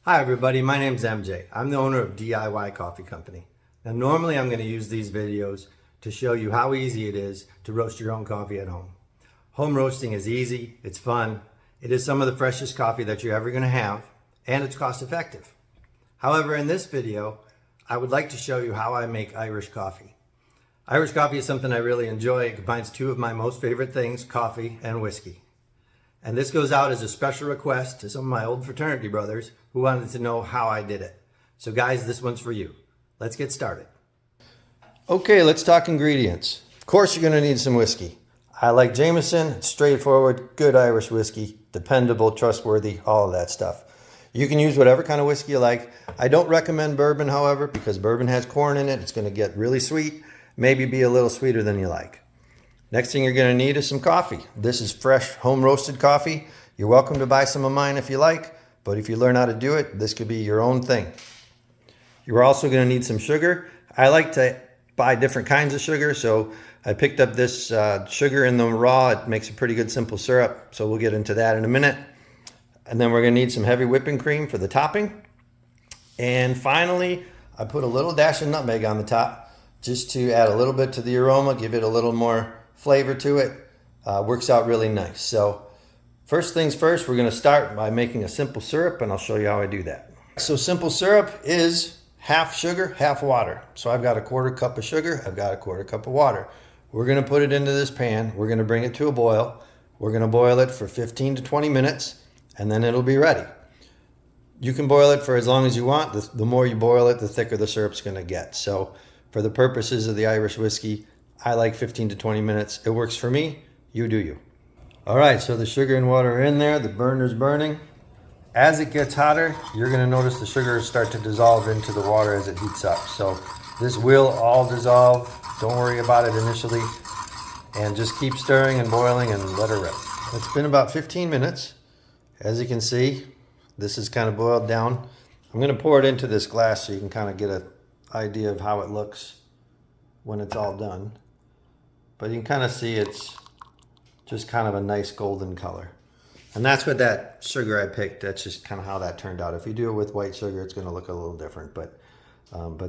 Hi everybody, my name's MJ. I'm the owner of DIY Coffee Company. Now normally I'm going to use these videos to show you how easy it is to roast your own coffee at home. Home roasting is easy, it's fun, it is some of the freshest coffee that you're ever going to have, and it's cost effective. However, in this video, I would like to show you how I make Irish coffee. Irish coffee is something I really enjoy. It combines two of my most favorite things, coffee and whiskey. And this goes out as a special request to some of my old fraternity brothers who wanted to know how I did it. So guys, this one's for you. Let's get started. Okay, let's talk ingredients. Of course, you're going to need some whiskey. I like Jameson. It's straightforward, good Irish whiskey, dependable, trustworthy, all of that stuff. You can use whatever kind of whiskey you like. I don't recommend bourbon, however, because bourbon has corn in it. It's going to get really sweet, maybe be a little sweeter than you like. Next thing you're going to need is some coffee. This is fresh home roasted coffee. You're welcome to buy some of mine if you like, but if you learn how to do it, this could be your own thing. You're also going to need some sugar. I like to buy different kinds of sugar, so I picked up this sugar in the raw. It makes a pretty good simple syrup, so we'll get into that in a minute. And then we're going to need some heavy whipping cream for the topping. And finally, I put a little dash of nutmeg on the top just to add a little bit to the aroma, give it a little more flavor to it. Works out really nice. So first things first, we're going to start by making a simple syrup, and I'll show you how I do that. So simple syrup is half sugar, half water. So I've got a quarter cup of sugar, I've got a quarter cup of water. We're going to put it into this pan. We're going to bring it to a boil. We're going to boil it for 15 to 20 minutes, and then it'll be ready. You can boil it for as long as you want. The more you boil it, the thicker the syrup's going to get. So for the purposes of the Irish whiskey, I like 15 to 20 minutes. It works for me. You do you. All right, so the sugar and water are in there. The burner's burning. As it gets hotter, you're going to notice the sugar start to dissolve into the water as it heats up. So this will all dissolve. Don't worry about it initially. And just keep stirring and boiling and let her rip. It's been about 15 minutes. As you can see, this is kind of boiled down. I'm going to pour it into this glass so you can kind of get an idea of how it looks when it's all done. But you can kind of see it's just kind of a nice golden color. And that's what that sugar I picked, that's just kind of how that turned out. If you do it with white sugar, it's going to look a little different, but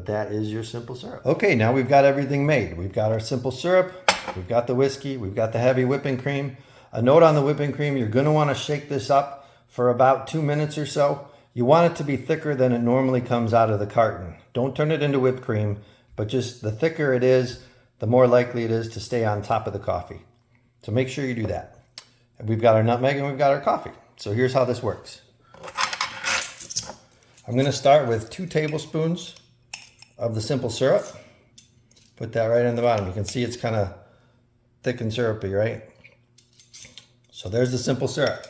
that is your simple syrup. Okay, now we've got everything made. We've got our simple syrup, we've got the whiskey, we've got the heavy whipping cream. A note on the whipping cream, you're going to want to shake this up for about 2 minutes or so. You want it to be thicker than it normally comes out of the carton. Don't turn it into whipped cream, but just the thicker it is, the more likely it is to stay on top of the coffee. So make sure you do that. We've got our nutmeg and we've got our coffee. So here's how this works. I'm going to start with 2 tablespoons of the simple syrup. Put that right on the bottom. You can see it's kind of thick and syrupy, right? So there's the simple syrup.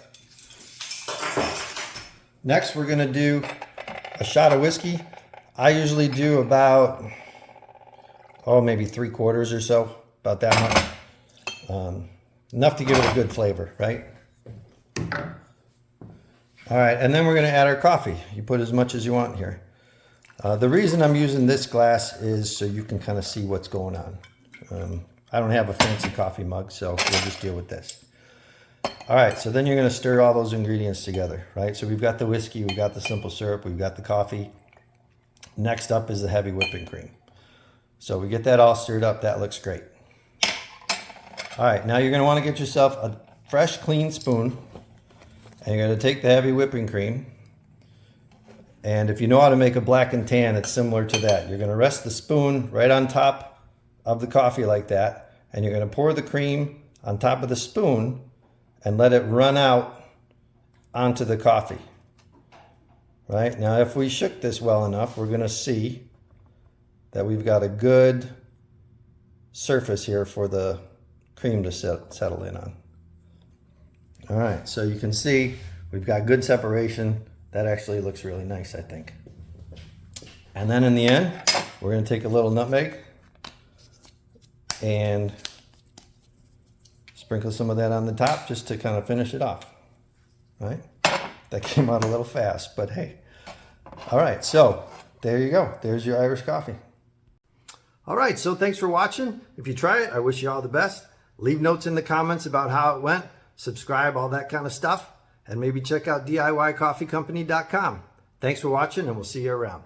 Next, we're going to do a shot of whiskey. I usually do about, maybe 3/4 or so, about that much. Enough to give it a good flavor, right? All right, and then we're going to add our coffee. You put as much as you want here. The reason I'm using this glass is so you can kind of see what's going on. I don't have a fancy coffee mug, so we'll just deal with this. All right, so then you're going to stir all those ingredients together, right? So we've got the whiskey, we've got the simple syrup, we've got the coffee. Next up is the heavy whipping cream. So we get that all stirred up. That looks great. All right, now you're going to want to get yourself a fresh, clean spoon, and you're going to take the heavy whipping cream. And if you know how to make a black and tan, it's similar to that. You're going to rest the spoon right on top of the coffee like that, and you're going to pour the cream on top of the spoon and let it run out onto the coffee. Right? Now, if we shook this well enough, we're going to see that we've got a good surface here for the cream to settle in on. All right, so you can see we've got good separation. That actually looks really nice, I think. And then in the end, we're going to take a little nutmeg and sprinkle some of that on the top just to kind of finish it off. Right? That came out a little fast, but hey. All right, so there you go. There's your Irish coffee. All right, so thanks for watching. If you try it, I wish you all the best. Leave notes in the comments about how it went. Subscribe, all that kind of stuff. And maybe check out DIYcoffeecompany.com. Thanks for watching, and we'll see you around.